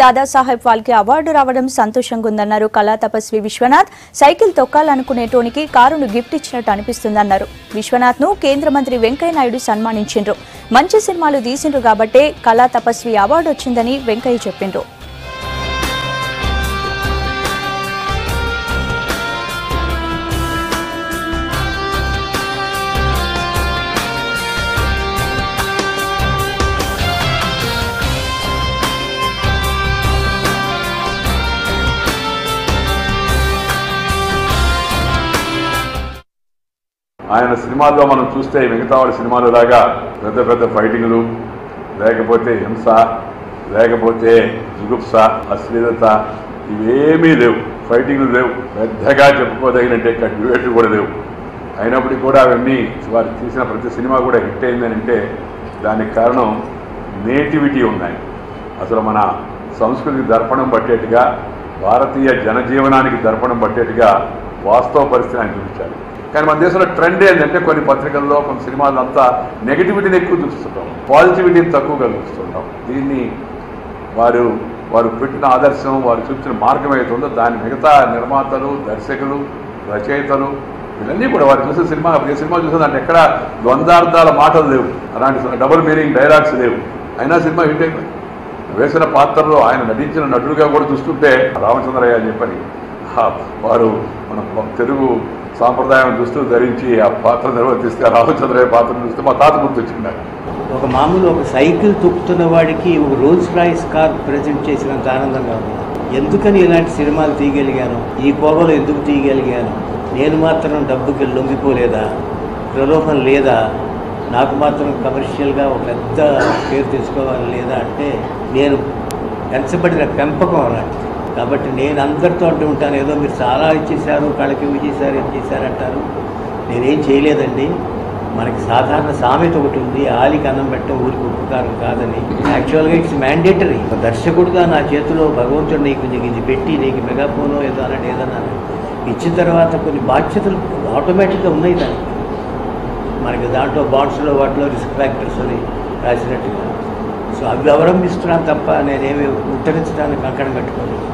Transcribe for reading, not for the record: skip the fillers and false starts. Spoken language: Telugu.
దాదాసాహెబ్ ఫాల్కే అవార్డు రావడం సంతోషంగా ఉందన్నారు కళా తపస్వి విశ్వనాథ్. సైకిల్ తొక్కాలనుకునేటోనికి కారును గిఫ్ట్ ఇచ్చినట్టు అనిపిస్తుందన్నారు. విశ్వనాథ్ ను కేంద్ర మంత్రి వెంకయ్య నాయుడు సన్మానించిండ్రు. మంచి సినిమాలు తీసిండ్రు కాబట్టే కళా తపస్వి అవార్డు వచ్చిందని వెంకయ్య చెప్పిండ్రు. ఆయన సినిమాల్లో మనం చూస్తే మిగతా వాళ్ళ సినిమాలు లాగా పెద్ద పెద్ద ఫైటింగ్లు, లేకపోతే హింస, లేకపోతే జుగుప్స, అశ్లీలత ఇవేమీ లేవు. ఫైటింగ్లు లేవు, పెద్దగా చెప్పుకోదగినంటే కట్టివేట్లు కూడా లేవు. అయినప్పటికీ కూడా అవన్నీ వారు తీసిన ప్రతి సినిమా కూడా హిట్ అయిందని అంటే దానికి కారణం నేటివిటీ ఉన్నాయి. అసలు మన సంస్కృతికి దర్పణం పట్టేట్టుగా, భారతీయ జనజీవనానికి దర్పణం పట్టేట్టుగా వాస్తవ పరిస్థితిని ఆయన చూపించారు. కానీ మన దేశంలో ట్రెండ్ ఏంటంటే కొన్ని పత్రికల్లో కొన్ని సినిమాలు అంతా నెగిటివిటీని ఎక్కువ చూపిస్తుంటాం, పాజిటివిటీని తక్కువగా చూపిస్తుంటాం. దీన్ని వారు పెట్టిన ఆదర్శం, వారు చూపించిన మార్గం ఏదైతుందో దాని మిగతా నిర్మాతలు, దర్శకులు, రచయితలు ఇవన్నీ కూడా వారు చూసిన సినిమా ఏ సినిమా చూసిన దాంట్లో ఎక్కడ ద్వంద్వార్థాల మాటలు లేవు, అలాంటి డబుల్ మీనింగ్ డైలాగ్స్ లేవు. అయినా సినిమా హిట్ అయిపోయింది. వేసిన పాత్రలో ఆయన నటించిన నటుడుగా కూడా చూస్తుంటే రామచంద్రయ్య అని చెప్పని వారు మన తెలుగు సాంప్రదాయం దుస్తులు ధరించి ఆ పాత్ర నిర్వర్తిస్తే రామచంద్రయ్య పాత్ర చూస్తే మా తాత గుర్తొచ్చింది. ఒక మామూలు ఒక సైకిల్ తొక్కుతున్న వాడికి ఒక రోల్స్ రాయిస్ కార్ ప్రజెంట్ చేసినంత ఆనందంగా ఉంది. ఎందుకని ఇలాంటి సినిమాలు తీయగలిగాను, ఈ కోవలో ఎందుకు తీయగలిగాను, నేను మాత్రం డబ్బుకి లొంగిపోలేదా, ప్రలోభం లేదా, నాకు మాత్రం కమర్షియల్గా ఒక పెద్ద పేరు తెచ్చుకోవాలి లేదా అంటే నేను పెంచబడిన పెంపకం అలాంటిది. కాబట్టి నేను అందరితో అంటూ ఉంటాను, ఏదో మీరు చాలా ఇచ్చేశారు, కళకి ఇవి చేశారు, ఇది చేశారంటారు. నేనేం చేయలేదండి. మనకి సాధారణ సామెత ఒకటి ఉంది, ఆలికి అన్నం పెట్టడం ఊరికి ఉపకారం కాదని. యాక్చువల్గా ఇట్స్ మ్యాండేటరీ. దర్శకుడుగా నా చేతిలో భగవంతుడు నీకు ఇది పెట్టి నీకు మెగాఫోనో ఏదో అన్నట్టు ఏదన్నా ఇచ్చిన తర్వాత కొన్ని బాధ్యతలు ఆటోమేటిక్గా ఉన్నాయి దానికి. మనకి దాంట్లో బాండ్స్లో వాటిలో రిస్క్ ఫ్యాక్టర్స్ అని రాసినట్టుగా. సో అవి అవలంబిస్తున్నాను తప్ప నేనేమి ఉత్తరించడానికి కంకణం కట్టుకోలేదు.